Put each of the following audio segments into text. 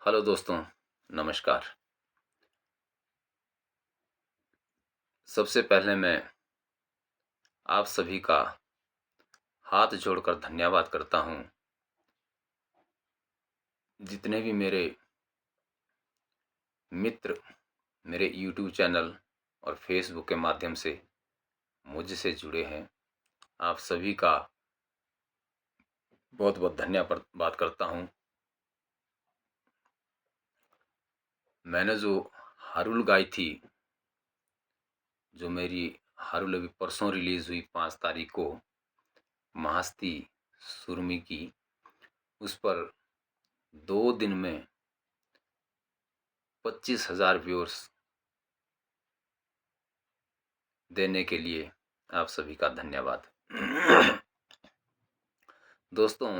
Hello दोस्तों, नमस्कार। सबसे पहले मैं आप सभी का हाथ जोड़कर धन्यवाद करता हूँ। जितने भी मेरे मित्र मेरे यूट्यूब चैनल और फेसबुक के माध्यम से मुझसे जुड़े हैं, आप सभी का बहुत बहुत धन्यवाद करता हूँ। मैंने जो हारुल गाई थी, जो मेरी हारुल अभी परसों रिलीज़ हुई 5 तारीख को, महास्ती सुरमी की, उस पर 2 दिन में 25,000 व्यूअर्स देने के लिए आप सभी का धन्यवाद। दोस्तों,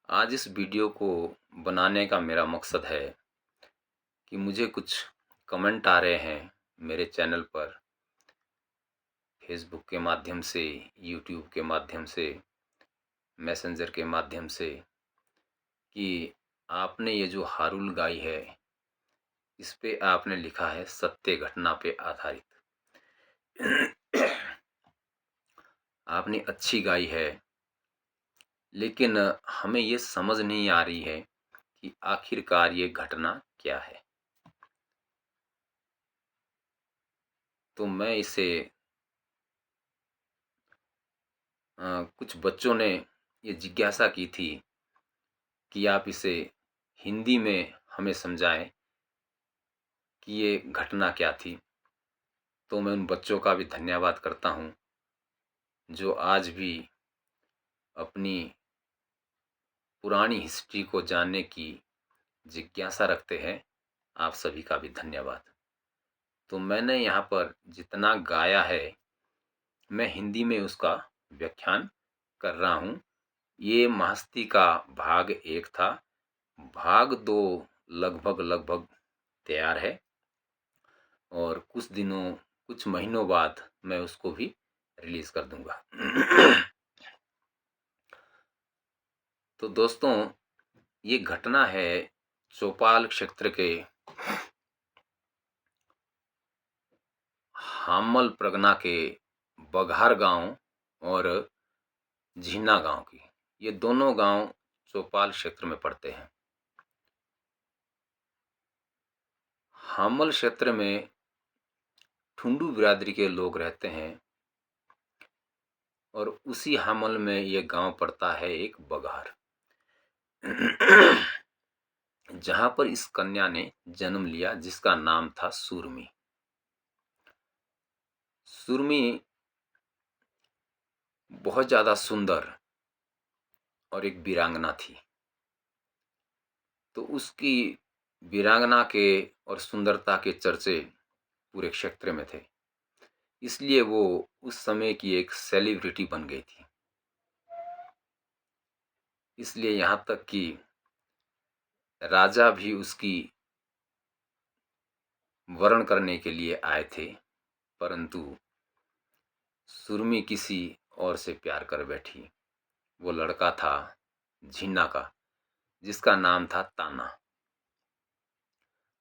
आज इस वीडियो को बनाने का मेरा मकसद है कि मुझे कुछ कमेंट आ रहे हैं मेरे चैनल पर, फेसबुक के माध्यम से, यूट्यूब के माध्यम से, मैसेंजर के माध्यम से, कि आपने ये जो हारुल गाई है, इस पे आपने लिखा है सत्य घटना पे आधारित। आपने अच्छी गाई है, लेकिन हमें ये समझ नहीं आ रही है कि आखिरकार ये घटना क्या है। तो मैं इसे कुछ बच्चों ने ये जिज्ञासा की थी कि आप इसे हिंदी में हमें समझाएं कि ये घटना क्या थी। तो मैं उन बच्चों का भी धन्यवाद करता हूँ जो आज भी अपनी पुरानी हिस्ट्री को जानने की जिज्ञासा रखते हैं। आप सभी का भी धन्यवाद। तो मैंने यहाँ पर जितना गाया है, मैं हिंदी में उसका व्याख्यान कर रहा हूँ। ये महास्ती का भाग 1 था। भाग 2 लगभग लगभग तैयार है और कुछ महीनों बाद मैं उसको भी रिलीज कर दूंगा। तो दोस्तों, ये घटना है चौपाल क्षेत्र के हामल परगना के बघार गांव और झीना गांव की। ये दोनों गांव चौपाल क्षेत्र में पड़ते हैं। हामल क्षेत्र में ठुंडू बिरादरी के लोग रहते हैं और उसी हामल में ये गांव पड़ता है एक बघार, जहां पर इस कन्या ने जन्म लिया, जिसका नाम था सुरमी। सुरमी बहुत ज्यादा सुंदर और एक वीरांगना थी। तो उसकी वीरांगना के और सुंदरता के चर्चे पूरे क्षेत्र में थे, इसलिए वो उस समय की एक सेलिब्रिटी बन गई थी। इसलिए यहाँ तक कि राजा भी उसकी वर्ण करने के लिए आए थे, परंतु सुरमी किसी और से प्यार कर बैठी। वो लड़का था झीना का, जिसका नाम था ताना।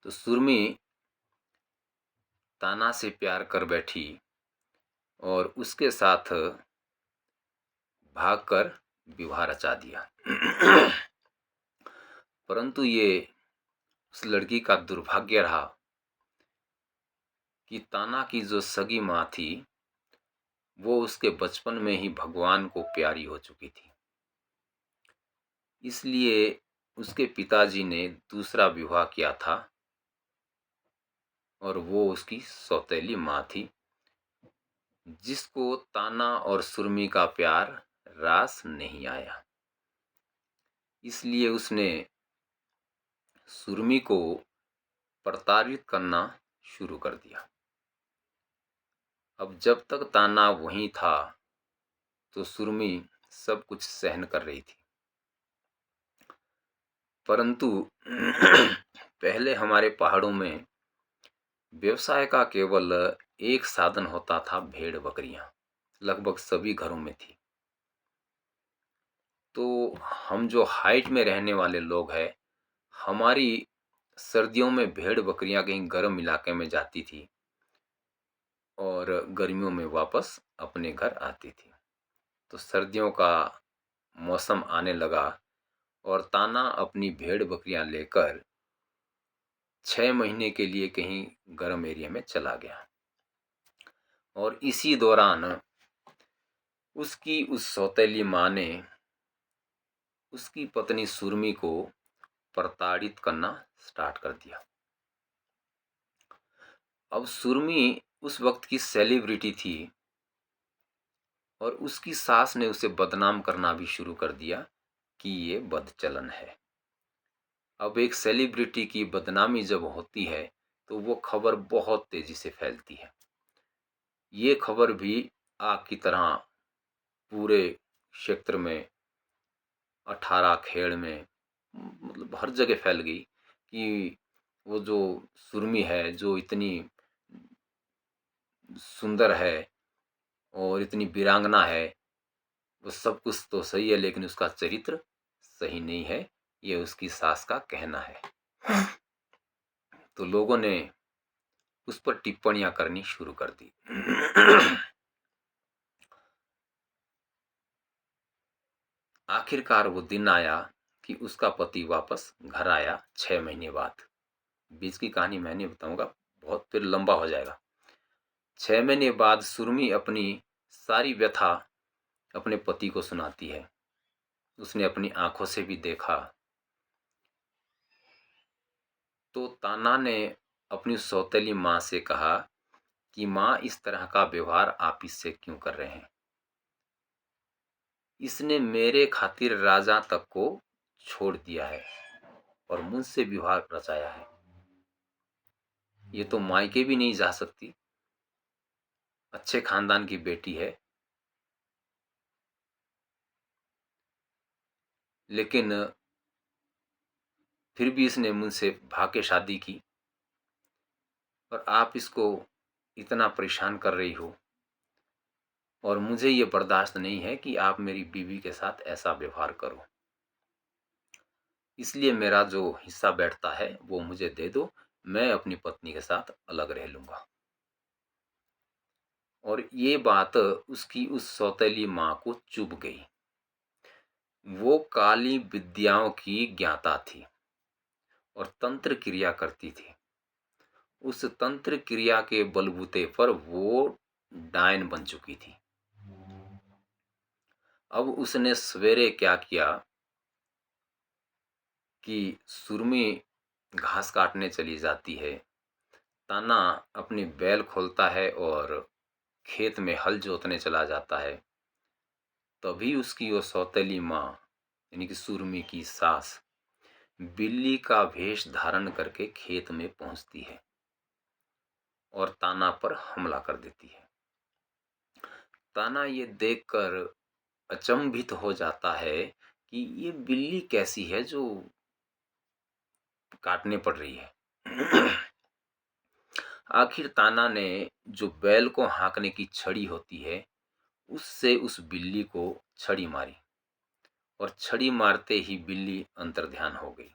तो सुरमी ताना से प्यार कर बैठी और उसके साथ भागकर विवाह रचा दिया। परंतु ये उस लड़की का दुर्भाग्य रहा कि ताना की जो सगी माँ थी, वो उसके बचपन में ही भगवान को प्यारी हो चुकी थी। इसलिए उसके पिताजी ने दूसरा विवाह किया था और वो उसकी सौतेली माँ थी, जिसको ताना और सुरमी का प्यार रास नहीं आया। इसलिए उसने सुरमी को प्रताड़ित करना शुरू कर दिया। अब जब तक ताना वहीं था तो सुरमी सब कुछ सहन कर रही थी, परंतु पहले हमारे पहाड़ों में व्यवसाय का केवल एक साधन होता था, भेड़ बकरियां लगभग सभी घरों में थी। तो हम जो हाइट में रहने वाले लोग हैं, हमारी सर्दियों में भेड़ बकरियां कहीं गर्म इलाके में जाती थी और गर्मियों में वापस अपने घर आती थी। तो सर्दियों का मौसम आने लगा और ताना अपनी भेड़ बकरियां लेकर 6 महीने के लिए कहीं गर्म एरिया में चला गया। और इसी दौरान उसकी उस सौतेली माँ ने उसकी पत्नी सुरमी को प्रताड़ित करना स्टार्ट कर दिया। अब सुरमी उस वक्त की सेलिब्रिटी थी और उसकी सास ने उसे बदनाम करना भी शुरू कर दिया कि ये बदचलन है। अब एक सेलिब्रिटी की बदनामी जब होती है तो वो खबर बहुत तेजी से फैलती है। ये खबर भी आग की तरह पूरे क्षेत्र में 18 खेड़ में मतलब हर जगह फैल गई कि वो जो सुरमी है, जो इतनी सुंदर है और इतनी वीरांगना है, वो सब कुछ तो सही है लेकिन उसका चरित्र सही नहीं है, ये उसकी सास का कहना है। तो लोगों ने उस पर टिप्पणियां करनी शुरू कर दी। आखिरकार वो दिन आया कि उसका पति वापस घर आया 6 महीने बाद। बीच की कहानी मैं नहीं बताऊंगा, बहुत फिर लंबा हो जाएगा। 6 महीने बाद सुरमी अपनी सारी व्यथा अपने पति को सुनाती है। उसने अपनी आंखों से भी देखा। तो ताना ने अपनी सौतेली माँ से कहा कि माँ, इस तरह का व्यवहार आप इससे क्यों कर रहे हैं? इसने मेरे खातिर राजा तक को छोड़ दिया है और मुझसे विवाह रचाया है। ये तो मायके भी नहीं जा सकती, अच्छे खानदान की बेटी है, लेकिन फिर भी इसने मुझसे भाग के शादी की और आप इसको इतना परेशान कर रही हो और मुझे ये बर्दाश्त नहीं है कि आप मेरी बीवी के साथ ऐसा व्यवहार करो। इसलिए मेरा जो हिस्सा बैठता है वो मुझे दे दो, मैं अपनी पत्नी के साथ अलग रह लूंगा। और ये बात उसकी उस सौतेली माँ को चुभ गई। वो काली विद्याओं की ज्ञाता थी और तंत्र क्रिया करती थी। उस तंत्र क्रिया के बलबूते पर वो डायन बन चुकी थी। अब उसने सवेरे क्या किया कि सुरमी घास काटने चली जाती है, ताना अपनी बैल खोलता है और खेत में हल जोतने चला जाता है। तभी उसकी वो सौतेली माँ यानी कि सुरमी की सास बिल्ली का वेश धारण करके खेत में पहुंचती है और ताना पर हमला कर देती है। ताना ये देखकर अचंभित हो जाता है कि ये बिल्ली कैसी है जो काटने पड़ रही है। आखिर ताना ने जो बैल को हाँकने की छड़ी होती है उससे उस बिल्ली को छड़ी मारी और छड़ी मारते ही बिल्ली अंतर्ध्यान हो गई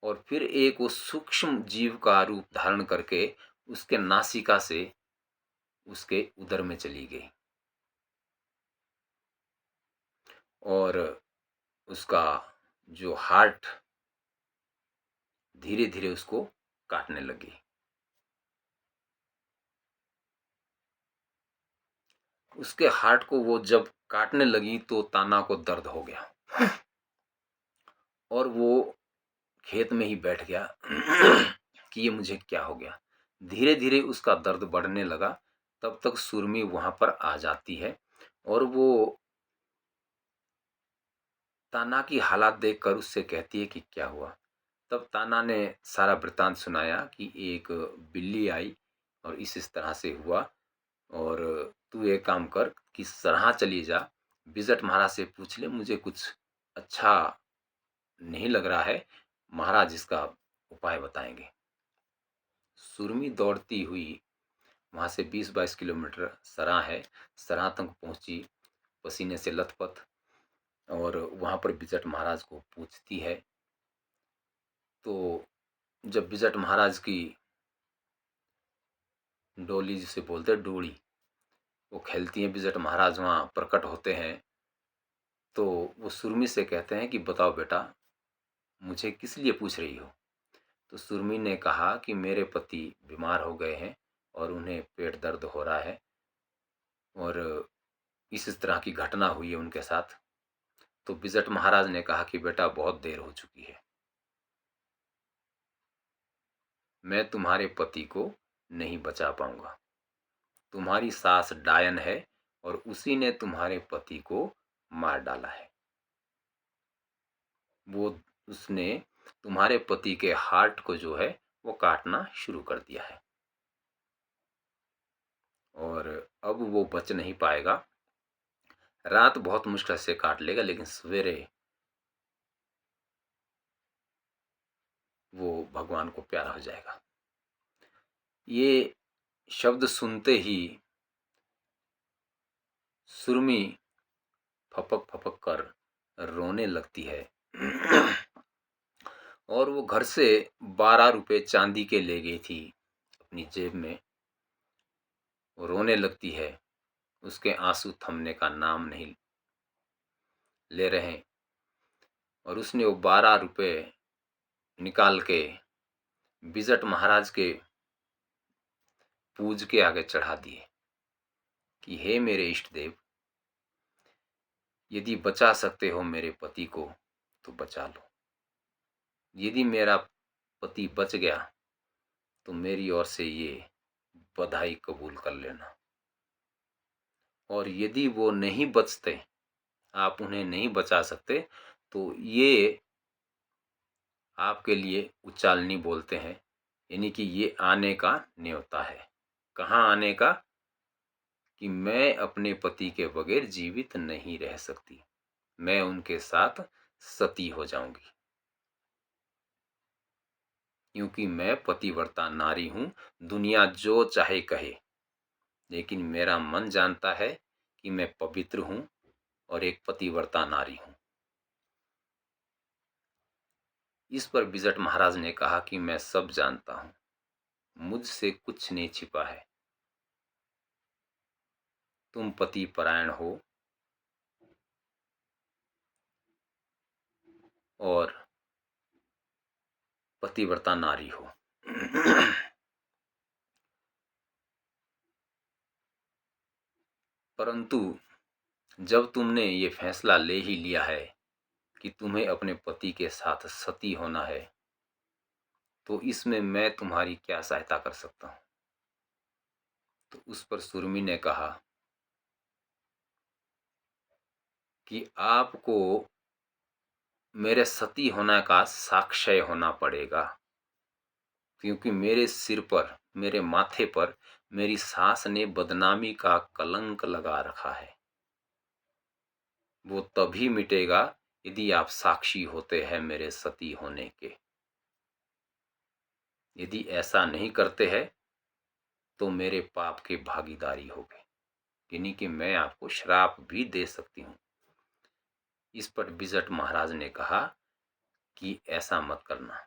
और फिर एक वो सूक्ष्म जीव का रूप धारण करके उसके नासिका से उसके उदर में चली गई और उसका जो हार्ट धीरे धीरे उसको काटने लगी। उसके हार्ट को वो जब काटने लगी तो ताना को दर्द हो गया और वो खेत में ही बैठ गया कि ये मुझे क्या हो गया। धीरे धीरे उसका दर्द बढ़ने लगा। तब तक सुरमी वहां पर आ जाती है और वो ताना की हालात देखकर उससे कहती है कि क्या हुआ। तब ताना ने सारा वृतांत सुनाया कि एक बिल्ली आई और इस तरह से हुआ और तू एक काम कर कि सराहा चली जा, बिजट महाराज से पूछ ले, मुझे कुछ अच्छा नहीं लग रहा है, महाराज इसका उपाय बताएंगे। सुरमी दौड़ती हुई वहां से 20-22 किलोमीटर सराह है, सराह तक पहुंची, पसीने से लथपथ। और वहाँ पर बिजट महाराज को पूछती है। तो जब बिजट महाराज की डोली, जिसे बोलते हैं डोली, वो खेलती हैं, बिजट महाराज वहाँ प्रकट होते हैं, तो वो सुरमी से कहते हैं कि बताओ बेटा, मुझे किस लिए पूछ रही हो। तो सुरमी ने कहा कि मेरे पति बीमार हो गए हैं और उन्हें पेट दर्द हो रहा है और इस तरह की घटना हुई है उनके साथ। तो बिजट महाराज ने कहा कि बेटा, बहुत देर हो चुकी है, मैं तुम्हारे पति को नहीं बचा पाऊंगा। तुम्हारी सास डायन है और उसी ने तुम्हारे पति को मार डाला है। वो उसने तुम्हारे पति के हार्ट को जो है वो काटना शुरू कर दिया है और अब वो बच नहीं पाएगा। रात बहुत मुश्किल से काट लेगा, लेकिन सवेरे वो भगवान को प्यारा हो जाएगा। ये शब्द सुनते ही सुरमी फपक फपक कर रोने लगती है और वो घर से 12 रुपए चांदी के ले गई थी अपनी जेब में। वो रोने लगती है, उसके आंसू थमने का नाम नहीं ले रहे और उसने वो 12 रुपए निकाल के बिजट महाराज के पूज के आगे चढ़ा दिए कि हे मेरे इष्ट देव, यदि बचा सकते हो मेरे पति को तो बचा लो। यदि मेरा पति बच गया तो मेरी ओर से ये बधाई कबूल कर लेना, और यदि वो नहीं बचते, आप उन्हें नहीं बचा सकते, तो ये आपके लिए उचालनी बोलते हैं, यानी कि ये आने का न्योता है। कहाँ आने का? कि मैं अपने पति के बगैर जीवित नहीं रह सकती, मैं उनके साथ सती हो जाऊंगी, क्योंकि मैं पतिव्रता नारी हूं। दुनिया जो चाहे कहे, लेकिन मेरा मन जानता है कि मैं पवित्र हूं और एक पतिव्रता नारी हूं। इस पर बिजट महाराज ने कहा कि मैं सब जानता हूं, मुझसे कुछ नहीं छिपा है। तुम पति परायण हो और पतिव्रता नारी हो परंतु जब तुमने ये फैसला ले ही लिया है कि तुम्हें अपने पति के साथ सती होना है, तो इसमें मैं तुम्हारी क्या सहायता कर सकता हूं। तो उस पर सुरमी ने कहा कि आपको मेरे सती होने का साक्ष्य होना पड़ेगा, क्योंकि मेरे सिर पर, मेरे माथे पर मेरी सास ने बदनामी का कलंक लगा रखा है। वो तभी मिटेगा यदि आप साक्षी होते हैं मेरे सती होने के। यदि ऐसा नहीं करते हैं तो मेरे पाप के भागीदारी होगे, यानी कि मैं आपको श्राप भी दे सकती हूँ। इस पर बिजट महाराज ने कहा कि ऐसा मत करना,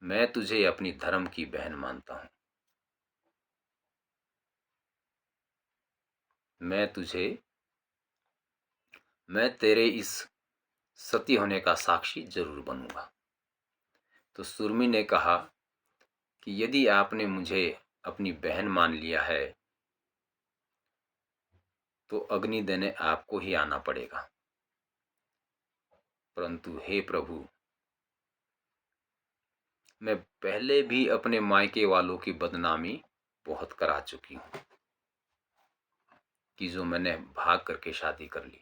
मैं तुझे अपनी धर्म की बहन मानता हूँ, मैं तेरे इस सती होने का साक्षी जरूर बनूंगा। तो सुरमी ने कहा कि यदि आपने मुझे अपनी बहन मान लिया है तो अग्नि देने आपको ही आना पड़ेगा। परंतु हे प्रभु, मैं पहले भी अपने मायके वालों की बदनामी बहुत करा चुकी हूं कि जो मैंने भाग करके शादी कर ली।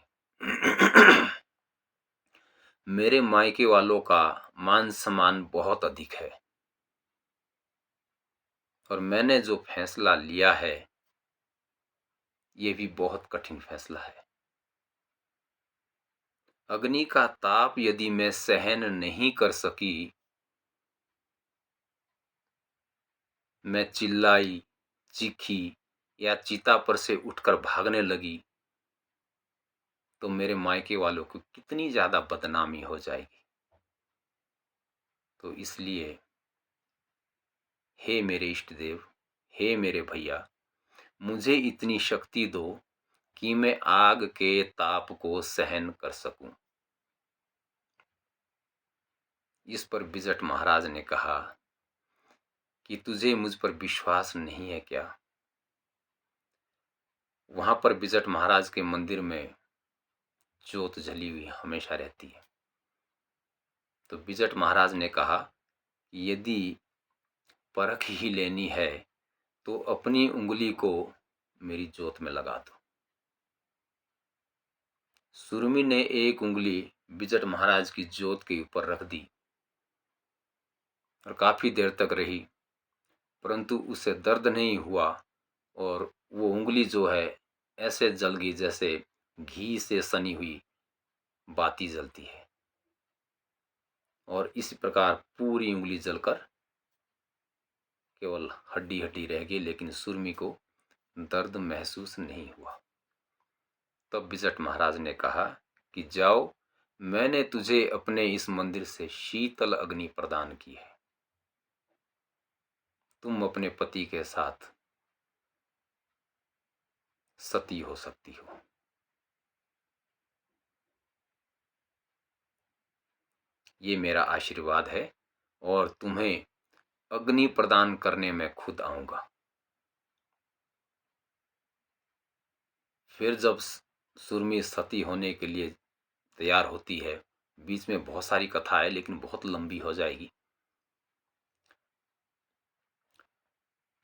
मेरे मायके वालों का मान सम्मान बहुत अधिक है और मैंने जो फैसला लिया है ये भी बहुत कठिन फैसला है। अग्नि का ताप यदि मैं सहन नहीं कर सकी, मैं चिल्लाई, चीखी या चिता पर से उठकर भागने लगी, तो मेरे मायके वालों को कितनी ज़्यादा बदनामी हो जाएगी। तो इसलिए हे मेरे इष्ट देव, हे मेरे भैया, मुझे इतनी शक्ति दो कि मैं आग के ताप को सहन कर सकूं। इस पर बिजट महाराज ने कहा कि तुझे मुझ पर विश्वास नहीं है क्या? वहां पर बिजट महाराज के मंदिर में ज्योत जली हुई हमेशा रहती है। तो बिजट महाराज ने कहा कि यदि परख ही लेनी है तो अपनी उंगली को मेरी ज्योत में लगा दो। सुरमी ने एक उंगली बिजट महाराज की ज्योत के ऊपर रख दी और काफी देर तक रही, परंतु उसे दर्द नहीं हुआ और वो उंगली जो है ऐसे जल गई जैसे घी से सनी हुई बाती जलती है। और इसी प्रकार पूरी उंगली जलकर केवल हड्डी हड्डी रह गई, लेकिन सुरमी को दर्द महसूस नहीं हुआ। तब बिजट महाराज ने कहा कि जाओ, मैंने तुझे अपने इस मंदिर से शीतल अग्नि प्रदान की है, तुम अपने पति के साथ सती हो सकती हो। ये मेरा आशीर्वाद है और तुम्हें अग्नि प्रदान करने में खुद आऊंगा। फिर जब सुरमी सती होने के लिए तैयार होती है, बीच में बहुत सारी कथा है लेकिन बहुत लंबी हो जाएगी,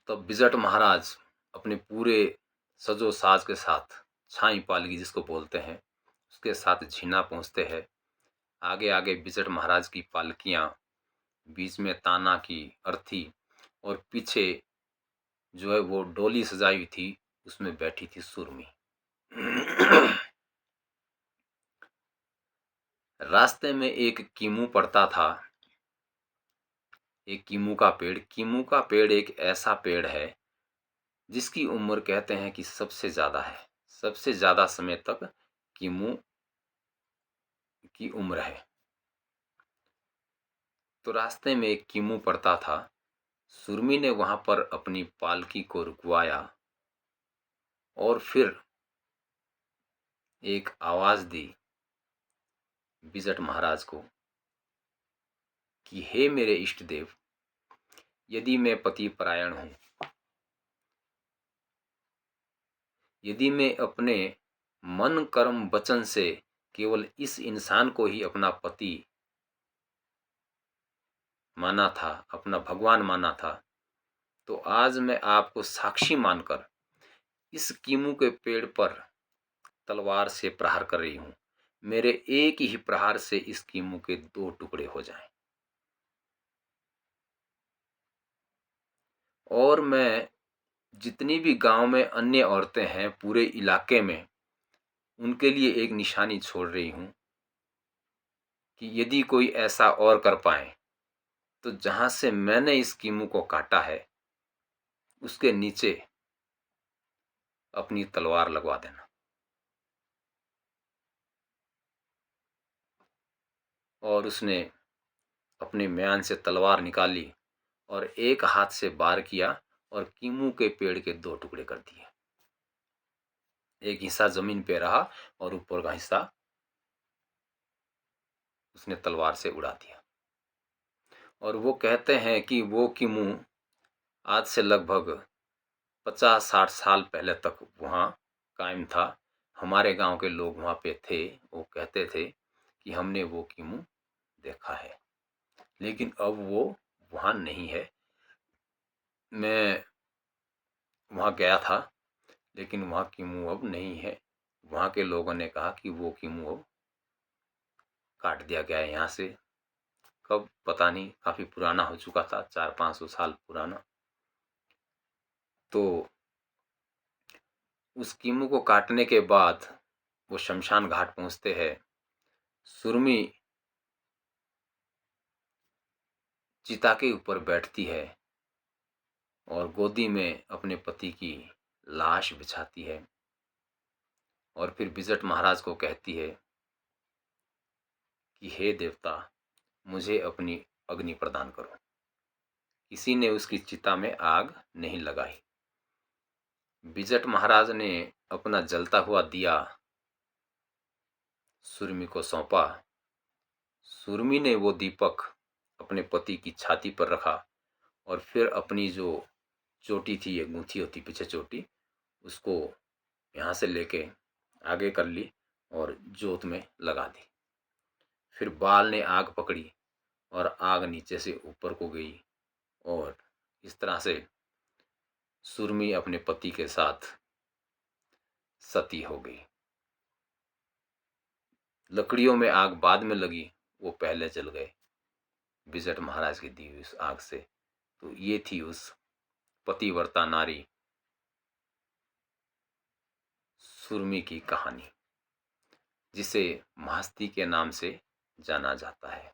तब बिजट महाराज अपने पूरे सजो साज के साथ, छाई पालगी जिसको बोलते हैं, उसके साथ झीना पहुंचते हैं। आगे आगे बिजट महाराज की पालकियां, बीच में ताना की अर्थी और पीछे जो है वो डोली सजाई हुई थी, उसमें बैठी थी सुरमी। रास्ते में एक कीमू पड़ता था, एक कीमू का पेड़। कीमू का पेड़ एक ऐसा पेड़ है जिसकी उम्र कहते हैं कि सबसे ज्यादा है, सबसे ज्यादा समय तक कीमू की उम्र है। तो रास्ते में एक कीमू पड़ता था, सुरमी ने वहां पर अपनी पालकी को रुकवाया और फिर एक आवाज दी बिजट महाराज को कि हे मेरे इष्ट देव, यदि मैं पति परायण हूं, यदि मैं अपने मन कर्म वचन से केवल इस इंसान को ही अपना पति माना था, अपना भगवान माना था, तो आज मैं आपको साक्षी मानकर इस कीमू के पेड़ पर तलवार से प्रहार कर रही हूं। मेरे एक ही प्रहार से इस कीमू के 2 टुकड़े हो जाएं। और मैं जितनी भी गांव में अन्य औरतें हैं पूरे इलाके में, उनके लिए एक निशानी छोड़ रही हूं कि यदि कोई ऐसा और कर पाए तो जहां से मैंने इस कीमू को काटा है उसके नीचे अपनी तलवार लगवा देना। और उसने अपने म्यान से तलवार निकाली और एक हाथ से वार किया और कीमू के पेड़ के 2 टुकड़े कर दिए। एक हिस्सा जमीन पे रहा और ऊपर का हिस्सा उसने तलवार से उड़ा दिया। और वो कहते हैं कि वो कीमू आज से लगभग 50-60 साल पहले तक वहाँ कायम था। हमारे गांव के लोग वहाँ पे थे, वो कहते थे कि हमने वो कीमू देखा है, लेकिन अब वो वहाँ नहीं है। मैं वहाँ गया था लेकिन वहाँ कीमू अब नहीं है। वहाँ के लोगों ने कहा कि वो कीमू अब काट दिया गया है यहाँ से। कब पता नहीं, काफ़ी पुराना हो चुका था, 400-500 साल पुराना। तो उस कीमू को काटने के बाद वो शमशान घाट पहुँचते हैं। सुरमी चिता के ऊपर बैठती है और गोदी में अपने पति की लाश बिछाती है और फिर बिजट महाराज को कहती है कि हे देवता, मुझे अपनी अग्नि प्रदान करो। किसी ने उसकी चिता में आग नहीं लगाई। बिजट महाराज ने अपना जलता हुआ दिया सुरमी को सौंपा। सुरमी ने वो दीपक अपने पति की छाती पर रखा और फिर अपनी जो चोटी थी, ये गूंथी होती पीछे चोटी, उसको यहाँ से लेके आगे कर ली और जोत में लगा दी। फिर बाल ने आग पकड़ी और आग नीचे से ऊपर को गई और इस तरह से सुरमी अपने पति के साथ सती हो गई। लकड़ियों में आग बाद में लगी, वो पहले जल गए बिजट महाराज की दी हुई उस आग से। तो ये थी उस पतिव्रता नारी सुरमी की कहानी, जिसे महस्ती के नाम से जाना जाता है।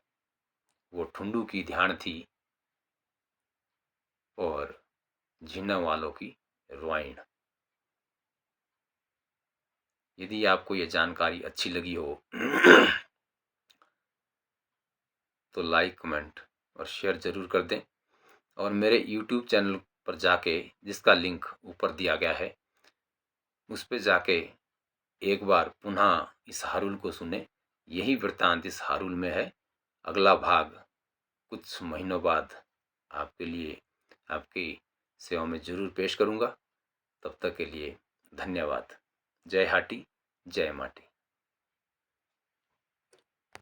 वो ठुंडू की ध्यान थी और झीना वालों की रोइण। यदि आपको ये जानकारी अच्छी लगी हो तो लाइक, कमेंट और शेयर जरूर कर दें। और मेरे YouTube चैनल पर जाके, जिसका लिंक ऊपर दिया गया है, उस पर जाके एक बार पुनः इस हारुल को सुने। यही वृत्तांत इस हारुल में है। अगला भाग कुछ महीनों बाद आपके लिए, आपकी सेवा में जरूर पेश करूंगा। तब तक के लिए धन्यवाद। जय हाटी, जय माटी।